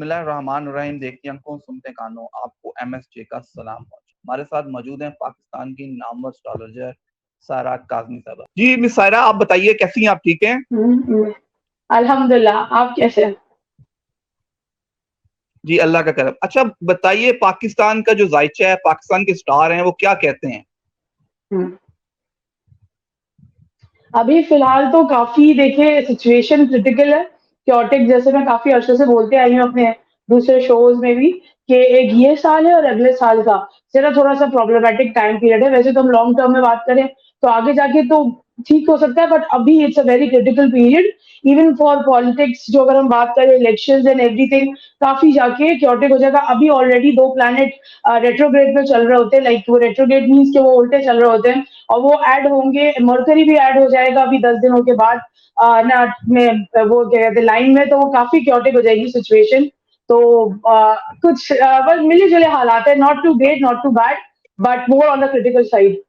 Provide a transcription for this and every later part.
बिस्मिल्लाहिर्रहमानिर्रहीम। देखती आंखों सुनते कानों, आपको एमएसजे का सलाम। हमारे साथ मौजूद हैं पाकिस्तान की नामवर एस्ट्रोलॉजर सायरा काज़मी साहबा। जी मिस सायरा, आप बताइए कैसी हैं आप? ठीक हैं? अल्हम्दुलिल्लाह, आप कैसे हैं? जी अल्लाह का करम। अच्छा बताइए, पाकिस्तान का जो जायचा है, पाकिस्तान के स्टार हैं, वो क्या कहते हैं? हुँ। अभी फिलहाल तो काफ़ी देखिए सिचुएशन क्रिटिकल है, chaotic जैसे मैं काफ़ी अर्से से बोलते आई हूँ अपने दूसरे शोज़ में भी कि एक ये साल है और अगले साल का ज़रा थोड़ा-सा प्रॉब्लमैटिक टाइम पीरियड है। वैसे तो हम लॉन्ग टर्म में बात करें तो आगे जाके तो ठीक हो सकता है, बट अभी it's a very critical period even for politics. जो अगर हम बात करें इलेक्शंस एंड एवरीथिंग, काफ़ी जाके chaotic हो जाएगा। अभी ऑलरेडी 2 प्लैनेट रेट्रोग्रेड में चल रहे होते हैं, लाइक वो रेट्रोग्रेड मीन्स कि वो उल्टे चल रहे होते हैं और वो ऐड होंगे, मरकरी भी ऐड हो जाएगा अभी 10 दिनों के बाद ना में वो क्या कहते हैं लाइन में, तो वो काफ़ी chaotic हो जाएगी सिचुएशन। तो कुछ बस मिले-जुले हालात है, not too great, not too bad, but more on the critical side.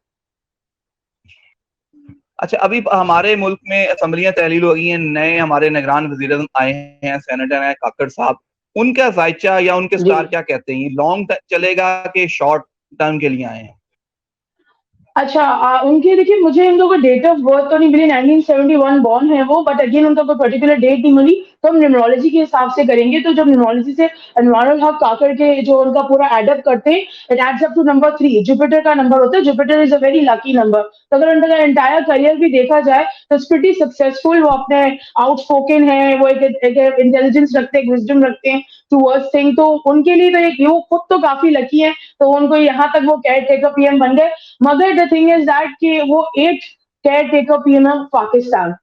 अच्छा, अभी हमारे मुल्क में असम्बलियाँ तहलील हो गई हैं, नए हमारे निगरान वज़ीर-ए-आज़म आए हैं, सेनेटर हैं काकड़ साहब। उनका जायचा या उनके जी। स्टार क्या कहते हैं? ये लॉन्ग ट चलेगा कि शॉर्ट टर्म के लिए आए हैं? अच्छा उनके देखिए मुझे इन लोगों का डेट ऑफ बर्थ तो नहीं मिली, 1971 बॉर्न है वो, बट अगेन उनका कोई पर्टिकुलर डेट नहीं मिली, तो हम न्यूमरोलॉजी के हिसाब से करेंगे। तो जब न्यूमरोलॉजी से अनवारुल हक काकड़ के जो उनका पूरा एड अप करते हैं, it adds up to number 3, Jupiter का नंबर होता है। Jupiter is a very lucky number. तो अगर उनका एंटायर करियर भी देखा जाए तो इट्स प्रीटी सक्सेसफुल। वो अपने आउटस्पोकन है, वो एक इंटेलिजेंस रखते हैं, एक विज़डम रखते हैं टुवर्ड्स थिंग, तो उनके लिए तो एक वो खुद तो काफ़ी लकी है, तो उनको यहाँ तक वो केयर टेकर पीएम बन गए। मगर द थिंग इज दैट कि वो 8th care taker PM of Pakistan.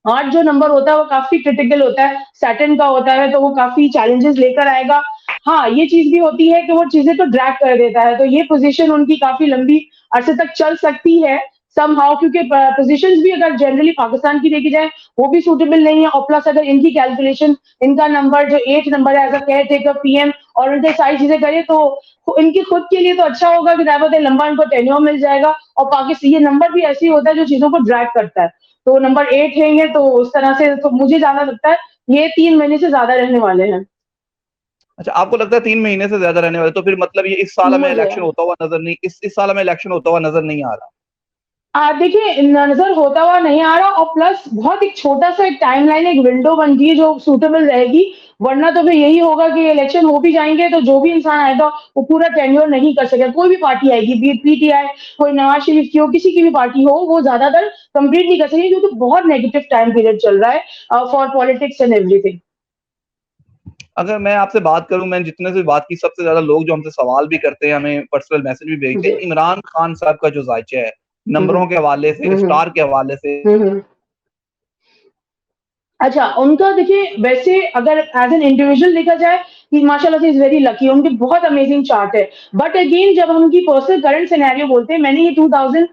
8 जो नंबर होता है वो काफ़ी क्रिटिकल होता है, सैटर्न का होता है, तो वो काफ़ी चैलेंजेस लेकर आएगा। हाँ, ये चीज़ भी होती है कि वो चीज़ें तो ड्रैग कर देता है, तो ये पोज़ीशन उनकी काफ़ी लंबी अरसे तक चल सकती है समहाउ, क्योंकि पोज़ीशंस भी अगर जनरली पाकिस्तान की देखी जाए, वो भी सूटेबल नहीं है और प्लस अगर इनकी कैलकुलेशन, इनका नंबर जो 8 नंबर है as a care taker PM और उनसे सारी चीज़ें करें, तो इनकी खुद के लिए तो अच्छा होगा कि क्या बोलते हैं लंबा इनको टेन्योर मिल जाएगा, और ये नंबर भी ऐसे ही होता है जो चीज़ों को ड्रैग करता है। तो नंबर 8 रहेंगे तो उस तरह से तो मुझे ज़्यादा लगता है ये 3 महीने से ज़्यादा रहने वाले हैं। अच्छा, आपको लगता है 3 महीने से ज़्यादा रहने वाले, तो फिर मतलब ये इस साल हमें मुझे इलेक्शन होता हुआ नज़र नहीं इस साल हमें इलेक्शन होता हुआ नज़र नहीं आ रहा। देखिए नज़र होता हुआ नहीं आ रहा, और प्लस बहुत एक छोटा-सा एक टाइमलाइन, एक विंडो बन गई है जो सूटेबल रहेगी, वरना तो फिर यही होगा कि इलेक्शन हो भी जाएँगे तो जो भी इंसान आएगा वो पूरा टेन्योर नहीं कर सकेगा। कोई भी पार्टी आएगी, बी इट पीटीआई, कोई नवाज़ शरीफ की हो, किसी की भी पार्टी हो, वो ज़्यादातर कंप्लीट नहीं कर सकेगी क्योंकि बहुत नेगेटिव टाइम पीरियड चल रहा है फॉर पॉलिटिक्स एंड एवरीथिंग। अगर मैं आपसे बात करूँ, मैंने जितने से बात की, सबसे ज़्यादा लोग जो हमसे सवाल भी करते हैं, हमें पर्सनल मैसेज भी भेजते हैं, जी। इमरान खान साहब का जो जायचा है, हुँ, हुँ। नंबरों के हवाले से, हुँ, हुँ। स्टार के हवाले से। हुँ, हुँ। अच्छा, उनका देखिए वैसे अगर एज़ एन इंडिविजुअल देखा जाए, ही माशाल्लाह से इज़ वेरी लकी, उनकी बहुत अमेज़िंग चार्ट है। बट अगेन जब हम उनकी पर्सनल करंट सिनेरियो बोलते हैं, मैंने ये 2000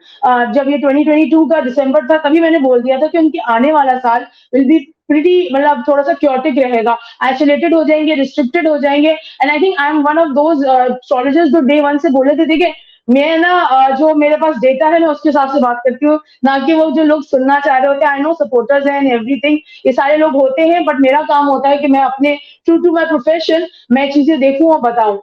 जब ये 2022 का दिसंबर था तभी मैंने बोल दिया था कि उनके आने वाला साल विल बी प्रीटी मतलब थोड़ा-सा chaotic रहेगा, आइसोलेटेड हो जाएँगे, रिस्ट्रिक्टेड हो जाएँगे, and I think I am one of those astrologers जो डे 1 से बोले थे, देखिए मैं ना जो मेरे पास डेटा है मैं उसके हिसाब से बात करती हूँ, ना कि वो जो लोग सुनना चाह रहे होते हैं। आई नो सपोर्टर्स हैं एंड एवरीथिंग, ये सारे लोग होते हैं, बट मेरा काम होता है कि मैं अपने ट्रू टू माय प्रोफेशन मैं चीज़ें देखूँ और बताऊँ।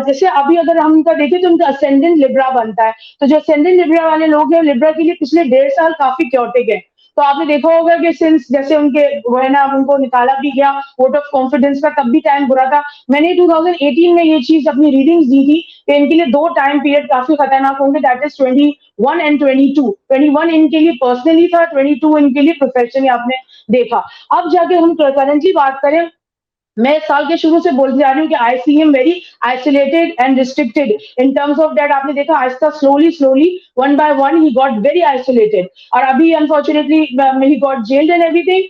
जैसे अभी अगर हम उनका देखें तो उनका असेंडेंट लिब्रा बनता है, तो जो असेंडेंट लिब्रा वाले लोग हैं, लिब्रा के लिए पिछले 1.5 साल काफ़ी chaotic है। तो आपने देखा होगा कि सिंस जैसे उनके वो है ना, उनको निकाला भी गया वोट ऑफ कॉन्फिडेंस का, तब भी टाइम बुरा था। मैंने 2018 में ये चीज़ अपनी रीडिंग्स दी थी कि इनके लिए 2 टाइम पीरियड काफ़ी खतरनाक होंगे, दैट इज़ 21 एंड 22। 21 इनके लिए पर्सनली था, 22 इनके लिए प्रोफेशनली आपने देखा। अब जाके हम करंटली बात करें, मैं इस साल के शुरू से बोलती जा रही हूँ कि I see him very isolated and restricted in terms of that. आपने देखा आहिस्ता slowly one by one he got very isolated, और अभी unfortunately he got jailed and everything.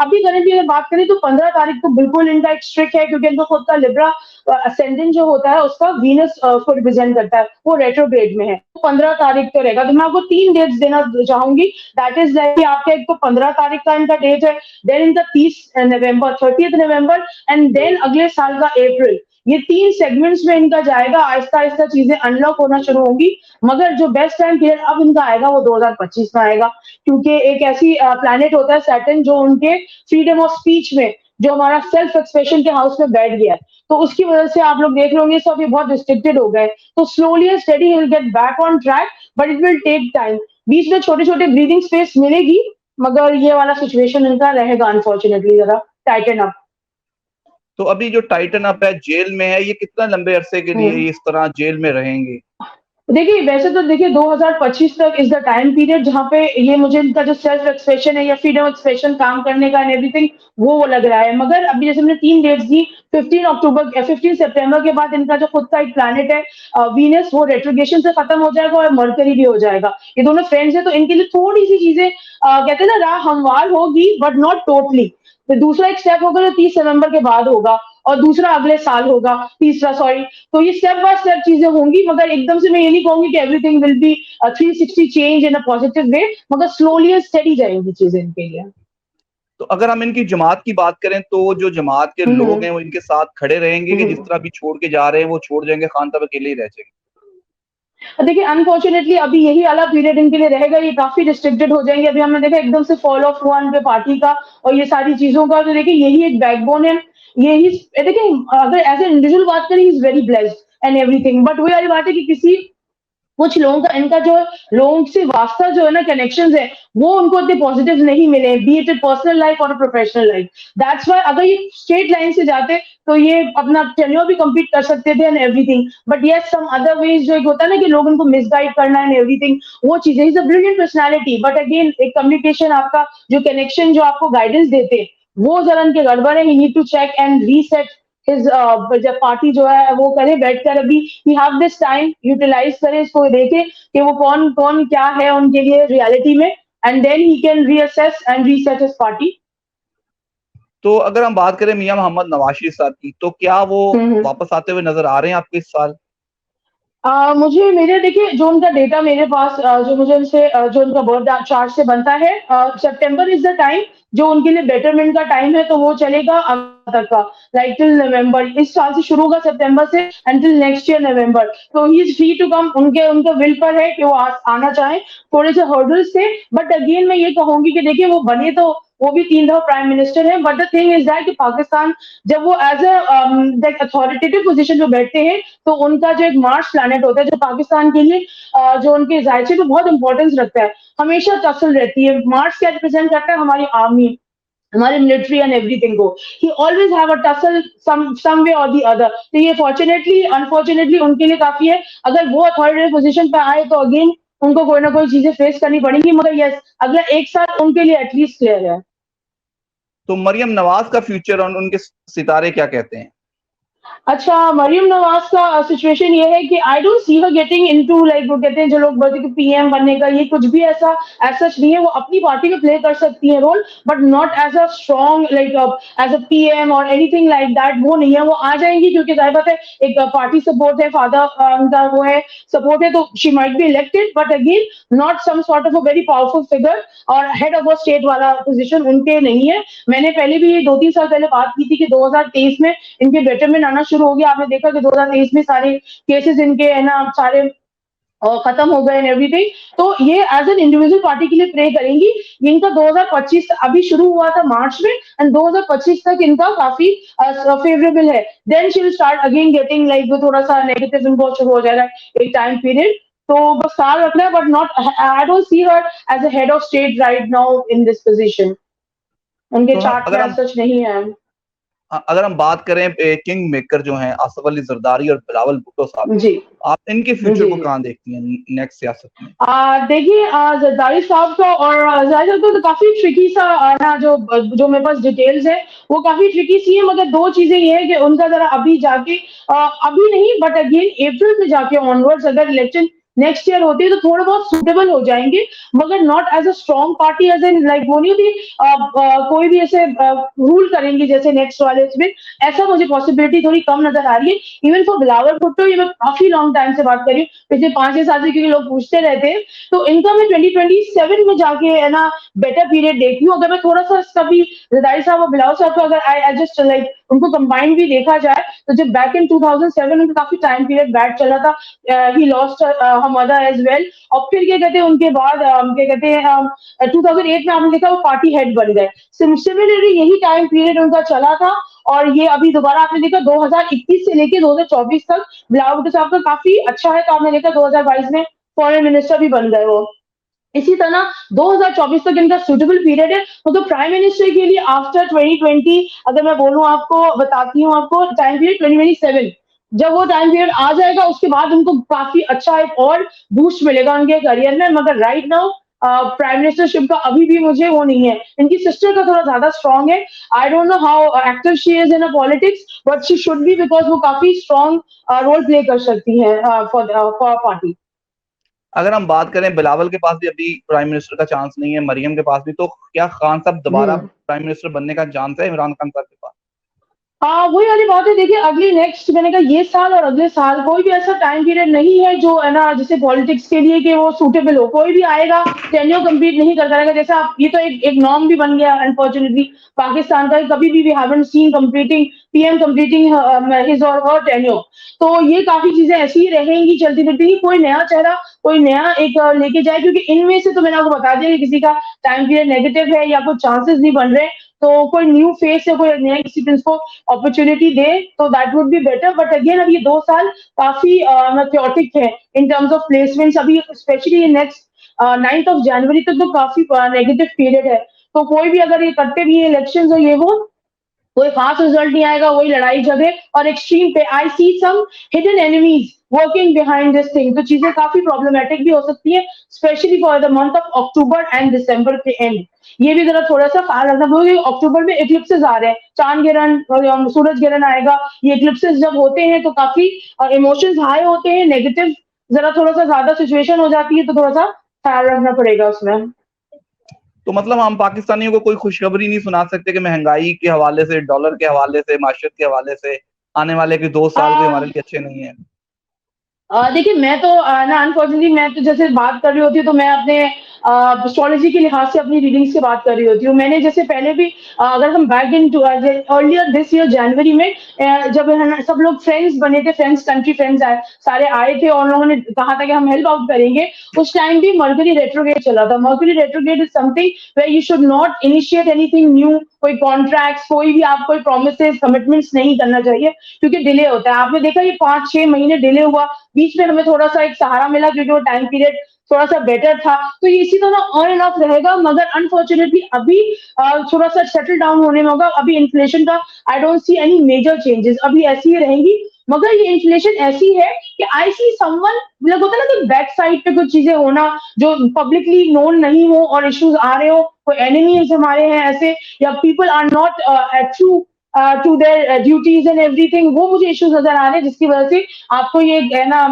अभी करंटली अगर बात करें तो 15 तारीख को बिल्कुल इनका एक स्ट्रिक है, क्योंकि इनको खुद का लिब्रा असेंडेंट जो होता है उसका वीनस को रिप्रेजेंट करता है, वो रेट्रोग्रेड में है। 15 तारीख को रहेगा, तो मैं आपको 3 डेट्स देना चाहूंगी, दैट इज लाइक आपका एक तो 15 तारीख का इनका डेट है, देन इनका 30 नवंबर, 30 नवंबर, एंड देन अगले साल का अप्रैल। ये 3 सेगमेंट्स में इनका जाएगा, आहिस्ता-आहिस्ता चीज़ें अनलॉक होना शुरू होंगी। मगर जो बेस्ट टाइम पीरियड अब इनका आएगा वो 2025 में आएगा, क्योंकि एक ऐसी प्लैनेट होता है सैटर्न जो उनके फ्रीडम ऑफ स्पीच में जो हमारा सेल्फ एक्सप्रेशन के हाउस में बैठ गया है। तो उसकी वजह से आप लोग देख रहे होंगे सब ये बहुत रिस्ट्रिक्टेड हो गए। तो slowly and steady he will get back on track, but it will take time. बीच में छोटे-छोटे ब्रीथिंग स्पेस मिलेगी, मगर ये वाला सिचुएशन इनका रहेगा अनफॉर्चुनेटली जरा टाइटन अप। तो अभी जो टाइटन अप है, जेल में है, ये कितना लंबे अरसे के लिए हुँ। इस तरह जेल में रहेंगे? देखिए, वैसे तो देखिए 2025 तक इज़ द टाइम पीरियड जहाँ पे ये मुझे इनका जो सेल्फ एक्सप्रेशन है या फ्रीडम एक्सप्रेशन काम करने का एंड एवरीथिंग वो लग रहा है। मगर अभी जैसे मैंने 3 डेट्स दी 15 सितंबर के बाद इनका जो खुद का एक प्लैनेट है वीनस वो रेट्रोग्रेशन से खत्म हो जाएगा और मरकरी भी हो जाएगा। ये दोनों फ्रेंड्स हैं तो इनके लिए थोड़ी-सी चीज़ें कहते हैं ना राह हमवार होगी बट नॉट टोटली। तो दूसरा एक स्टेप होगा जो 30 नवंबर के बाद होगा और दूसरा अगले साल होगा, तीसरा सॉरी। तो ये स्टेप बाय स्टेप चीज़ें होंगी मगर एकदम से मैं ये नहीं कहूँगी कि everything will be 360 change in a positive way मगर स्लोली एंड स्टेडी जाएँगी चीज़ें इनके लिए। तो अगर हम इनकी जमात की बात करें तो जो जमात के हुँ, लोग हुँ। हैं वो इनके साथ खड़े रहेंगे हुँ, कि जिस हुँ। तरह अभी छोड़ के जा रहे हैं वो छोड़ जाएँगे, खान साहब अकेले ही रह जाएँगे? देखिए अनफॉर्चुनेटली अभी यही वाला पीरियड इनके लिए रहेगा, ये काफ़ी रिस्ट्रिक्टेड हो जाएँगे। अभी हमने देखा एकदम से फॉल ऑफ हुआ इनके पार्टी का और ये सारी चीज़ों का तो देखिए यही एक बैकबोन है। यही देखिए अगर एज़ अ इंडिविजुअल बात करें he is very blessed and everything but वही वाली बात है कि किसी कुछ लोगों का इनका जो लोगों से वास्ता जो है ना कनेक्शंस है, वो उनको इतने पॉजिटिव नहीं मिले, B it in personal life और प्रोफेशनल लाइफ। दैट्स व्हाई अगर ये स्ट्रेट लाइन से जाते तो ये अपना टेन्योर भी कंप्लीट कर सकते थे and everything. But yes some other ways जो एक होता है ना कि लोग उनको मिसगाइड करना एंड एवरीथिंग, वो चीज़ें is a brilliant personality but again एक कम्युनिकेशन आपका जो कनेक्शन जो आपको गाइडेंस देते हैं, वो ज़रा इनके गड़बड़ है। He need to check and reset his जब पार्टी जो है वो करे बैठकर अभी he have this time utilize करे इसको देखे कि वो कौन कौन क्या है उनके लिए रियलिटी में and then he can reassess and reset his party. तो अगर हम बात करें मियाँ मोहम्मद नवाज शरीफ साहब की, तो क्या वो हम्म। वापस आते हुए नज़र आ रहे हैं आपको इस साल? मुझे मेरे देखिए जो उनका डेटा मेरे पास जो मुझे उनसे जो उनका बर्थ चार्ट से बनता है सितंबर इज़ द टाइम जो उनके लिए बेटरमेंट का टाइम है तो वो चलेगा तक का लाइक टिल नवंबर इस साल से शुरू होगा सितंबर से एंटिल नेक्स्ट ईयर नवंबर। तो he is free to come उनके उनका विल पर है कि वो आना चाहें। थोड़े से हर्डल्स थे बट अगेन मैं ये कहूँगी कि देखिए वो बने तो वो भी 3 दफ़ा प्राइम मिनिस्टर हैं but the thing is that कि पाकिस्तान जब वो as a that authoritative position पे बैठते हैं तो उनका जो एक मार्स प्लैनेट होता है जो पाकिस्तान के लिए जो उनके ज़ायचे पे बहुत इम्पोर्टेंस रखता है, हमेशा टसल रहती है। मार्स क्या रिप्रेज़ेंट करता है हमारी आर्मी, हमारे मिलिट्री एंड एवरीथिंग को। ही ऑलवेज़ हैव अ टसल सम वे और द अदर। तो ये फॉर्च्यूनेटली अनफॉर्च्यूनेटली उनके लिए काफ़ी है। अगर वो अथॉरिटेटिव पोज़ीशन पे आए तो अगेन उनको कोई ना कोई चीज़ें फेस करनी पड़ेंगी मगर येस अगला 1 साल उनके लिए एटलीस्ट क्लियर है। तो मरियम नवाज का फ्यूचर और उनके सितारे क्या कहते हैं? अच्छा, मरियम नवाज़ का सिचुएशन ये है कि आई don't C her getting into like वो कहते हैं जो लोग बोलते हैं कि पीएम बनने का ये कुछ भी ऐसा एज़ सच नहीं है। वो अपनी पार्टी में प्ले कर सकती है role but not as a strong like as a PM और एनीथिंग लाइक दैट वो नहीं है। वो आ जाएँगी क्योंकि ज़ाहिर बात है एक पार्टी सपोर्ट है, फादर उनका वो है सपोर्ट है तो she might be elected but again not some sort of a very powerful figure और हेड ऑफ अ स्टेट वाला पोज़ीशन उनके नहीं है। मैंने पहले भी 2-3 साल पहले बात की थी कि 2023 में इनके बेटरमेंट आना शुरू हो गया। आपने देखा कि 2023 में सारे केसेस इनके है ना सारे खत्म हो गए एंड एवरीथिंग। तो ये एज़ एन इंडिविजुअल पार्टी के लिए प्रे करेंगी। इनका 2025 अभी शुरू हुआ था मार्च में एंड 2025 तक इनका काफ़ी फेवरेबल है। Then she will start again getting like वो थोड़ा-सा नेगेटिव इनको शुरू हो जाएगा एक टाइम पीरियड। तो बस ख्याल रखना है but not I don't C her as a head of state right now in this position. उनके तो चार्ट में एज़ सच नहीं है। अगर हम बात करें किंग मेकर जो हैं आसिफ अली जरदारी और बिलावल भुट्टो साहब जी। की, आप इनके जी, फ्यूचर को जी। कहाँ देखती हैं नेक्स्ट सियासत में? देखिए जरदारी साहब का और ज़ाहिर है तो काफ़ी ट्रिकी सा ना जो मेरे पास डिटेल्स है, वो काफ़ी ट्रिकी सी है मगर 2 चीज़ें ये है कि उनका ज़रा अभी जाके अभी नहीं बट अगेन अप्रैल से जाके ऑनवर्ड्स अगर इलेक्शन नेक्स्ट ईयर होती है तो थोड़े बहुत सूटेबल हो जाएँगे मगर not as a strong party as in like वो नहीं होती कोई भी ऐसे रूल करेंगी जैसे नेक्स्ट वाले इसमें, ऐसा मुझे पॉसिबिलिटी थोड़ी कम नज़र आ रही है। इवन फॉर बिलावल भुट्टो ये मैं काफ़ी लॉन्ग टाइम से बात कर रही हूँ, पिछले 5-6 साल से क्योंकि लोग पूछते रहते हैं, तो इनका मैं 2027 में जाके है ना बेटर पीरियड देखती हूँ। अगर मैं थोड़ा-सा इसका भी ज़रदारी साहब और बिलावल साहब को अगर आई जस्ट लाइक उनको कंबाइंड भी देखा जाए, तो जब बैक इन 2007 उनका काफ़ी टाइम पीरियड बैड चला था। He lost her mother as well. और फिर क्या कहते हैं उनके बाद क्या कहते हैं 2008 में आपने देखा वो पार्टी हेड बन गए। सिमिलरली यही टाइम पीरियड उनका चला था और ये अभी दोबारा आपने देखा 2021 से लेके 2024 तक बिलावल भुट्टो साहब का काफी अच्छा है, तो आपने देखा 2022 में फॉरेन मिनिस्टर भी बन गए वो। इसी तरह 2024 तक इनका सूटेबल पीरियड है, तो प्राइम मिनिस्टर के लिए आफ्टर 2020 अगर मैं बोलूं आपको बताती हूँ आपको टाइम पीरियड 2027 जब वो टाइम पीरियड आ जाएगा उसके बाद उनको काफी अच्छा एक और बूस्ट मिलेगा उनके करियर में। मगर राइट नाउ प्राइम मिनिस्टरशिप का अभी भी मुझे वो नहीं है। इनकी सिस्टर का थोड़ा ज्यादा स्ट्रांग है। I don't know how active she is in a politics but she should be because वो काफी स्ट्रांग रोल प्ले कर सकती है फॉर पार्टी। अगर हम बात करें बिलावल के पास भी अभी प्राइम मिनिस्टर का चांस नहीं है, मरियम के पास भी, तो क्या खान साहब दोबारा प्राइम मिनिस्टर बनने का चांस है इमरान खान साहब के पास? हाँ वही वाली बात है। देखिए अगली नेक्स्ट मैंने कहा ये साल और अगले साल कोई भी ऐसा टाइम पीरियड नहीं है जो है ना जैसे पॉलिटिक्स के लिए कि वो सूटेबल हो। कोई भी आएगा टेन्योर कंप्लीट नहीं करता रहेगा। जैसा आप ये तो एक नॉर्म भी बन गया अनफॉर्चुनेटली पाकिस्तान का। कभी भी we haven't seen completing PM completing his or her tenure. तो ये काफी चीजें ऐसी ही रहेंगी चलती फिरती। कोई नया चेहरा कोई नया एक लेके जाए क्योंकि इनमें से तो मैंने आपको बता दिया कि किसी का टाइम पीरियड नेगेटिव है या कुछ चांसेस नहीं बन रहे। तो कोई न्यू फेस या कोई नया किसी प्रिंस को अपॉर्चुनिटी दे तो that would be better. But again अब ये 2 साल काफी क्योटिक है इन टर्म्स ऑफ प्लेसमेंट्स। अभी स्पेशली नेक्स्ट 9th of जनवरी तक तो काफी नेगेटिव पीरियड है। तो कोई भी अगर ये करते भी इलेक्शन हो ये वो कोई खास रिजल्ट नहीं आएगा। वही लड़ाई झगड़े और एक्सट्रीम पे I see some hidden enemies working behind this thing. तो चीजें काफी प्रॉब्लमेटिक भी हो सकती है specially for the month of October and December के एंड। ये भी जरा थोड़ा सा ख्याल रखना पड़ेगा। अक्टूबर में इक्लिप्सेस आ रहे हैं, चांद गिरहण सूरज ग्रहण आएगा। ये इक्लिप्सेस जब होते हैं तो काफी इमोशंस हाई होते हैं, नेगेटिव जरा थोड़ा सा ज्यादा सिचुएशन हो जाती है। तो थोड़ा सा ख्याल रखना पड़ेगा उसमें। तो मतलब हम पाकिस्तानियों को कोई खुशखबरी नहीं सुना सकते कि महंगाई के हवाले से, डॉलर के हवाले से, माशियत के हवाले से आने वाले के 2 साल कोई हमारे लिए अच्छे नहीं है? देखिए मैं तो ना अनफॉर्चुनेटली मैं तो जैसे बात कर रही होती हूँ तो मैं अपने एस्ट्रोलॉजी के लिहाज से अपनी रीडिंग्स की बात कर रही होती हूँ। मैंने जैसे पहले भी अगर हम back in earlier this year जनवरी में जब सब लोग फ्रेंड्स बने थे, फ्रेंड्स कंट्री फ्रेंड्स आए सारे आए थे और लोगों ने कहा था कि हम हेल्प आउट करेंगे। उस टाइम भी मर्करी रेट्रोग्रेड चला था। Mercury retrograde is something where you should not initiate anything new. कोई कॉन्ट्रैक्ट्स कोई भी आप कोई प्रोमिसेस कमिटमेंट्स नहीं करना चाहिए क्योंकि डिले होता है। आपने देखा ये 5-6 महीने डिले हुआ, बीच में हमें थोड़ा सा एक सहारा मिला क्योंकि वो टाइम पीरियड थोड़ा सा बेटर था। तो ये इसी तरह ऑन एंड ऑफ रहेगा। मगर अनफॉर्चुनेटली अभी थोड़ा सा सेटल डाउन होने में होगा। अभी इन्फ्लेशन का I don't see any major changes, अभी ऐसी ही रहेंगी। मगर ये इन्फ्लेशन ऐसी है कि आई सी समवन मतलब होता है ना कि बैक साइड पे कुछ चीजें होना जो पब्लिकली नोन नहीं हो और इश्यूज आ रहे हो, कोई एनिमीज हमारे हैं ऐसे या people are not true to their duties and everything. वो मुझे इश्यूज नजर आ रहे हैं जिसकी वजह से आपको ये है ना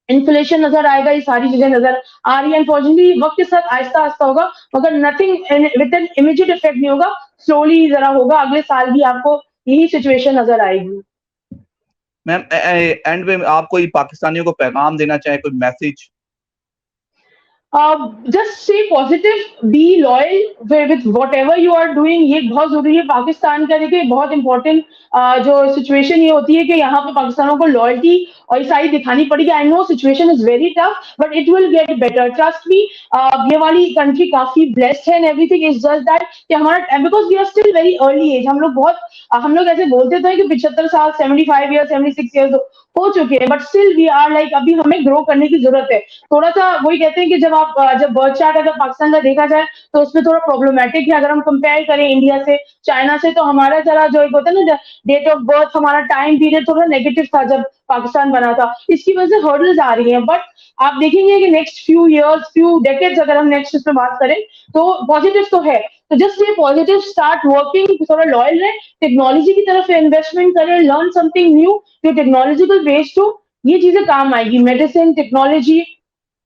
इन्फ्लेशन नजर आएगा। ये सारी चीजें नजर आ रही है। अनफॉर्चुनेटली वक्त के साथ आहिस्ता आहिस्ता होगा मगर nothing with an immediate effect नहीं होगा, स्लोली जरा होगा। अगले साल भी आपको यही सिचुएशन नजर आएगी। मैम एंड में आप कोई पाकिस्तानियों को पैगाम देना चाहे, कोई message? Just stay positive, be loyal with whatever you are doing. ये बहुत जरूरी है पाकिस्तान का। देखिए बहुत इंपॉर्टेंट जो सिचुएशन ये होती है कि यहाँ पे पाकिस्तानों को लॉयल्टी और ईसाई दिखानी पड़ेगी। I know situation is very tough but it will get better, trust me. ये वाली कंट्री काफी ब्लेस्ड है and everything is just that कि हमारा because we are still very early age. हम लोग ऐसे बोलते थे कि 75 साल 75 ईयर 76 ईयर हो चुके हैं but still we are like अभी हमें ग्रो करने की जरूरत है। थोड़ा सा वही कहते हैं कि जब बर्थ चार्ट अगर पाकिस्तान का देखा जाए तो उसमें थोड़ा प्रॉब्लमेटिक है। अगर हम कंपेयर करें इंडिया से चाइना से तो हमारा जरा जो एक होता है ना डेट ऑफ बर्थ हमारा टाइम पीरियड थोड़ा नेगेटिव था जब पाकिस्तान बना था। इसकी वजह से हर्डल्स आ रही हैं बट आप देखेंगे कि next few years few decades अगर हम नेक्स्ट इसमें बात करें तो पॉजिटिव तो है। तो just stay positive, start working, थोड़ा लॉयल रहे, टेक्नोलॉजी की तरफ इन्वेस्टमेंट करें, लर्न समथिंग न्यू जो टेक्नोलॉजिकल बेस्ड हो। ये चीजें काम आएगी। मेडिसिन, टेक्नोलॉजी,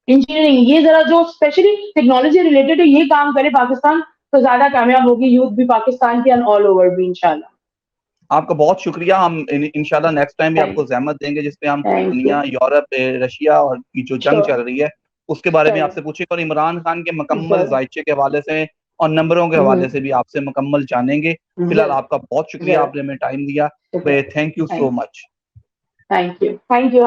इंजीनियरिंग, ये जरा जो स्पेशली टेक्नोलॉजी रिलेटेड है ये काम करे पाकिस्तान तो ज्यादा कामयाब होगी यूथ भी पाकिस्तान की एंड ऑल ओवर भी इंशाल्लाह। आपका बहुत शुक्रिया। हम इंशाल्लाह नेक्स्ट टाइम भी आपको ज़हमत देंगे जिसपे हम दुनिया, यूरोप, रशिया और की जो जंग चल रही है उसके बारे में आपसे पूछेंगे और इमरान खान के मुकम्मल जायचे के हवाले से और नंबरों के हवाले से भी आपसे मुकम्मल जानेंगे। फिलहाल आपका बहुत शुक्रिया, आपने हमें टाइम दिया। Thank you so much. Thank you.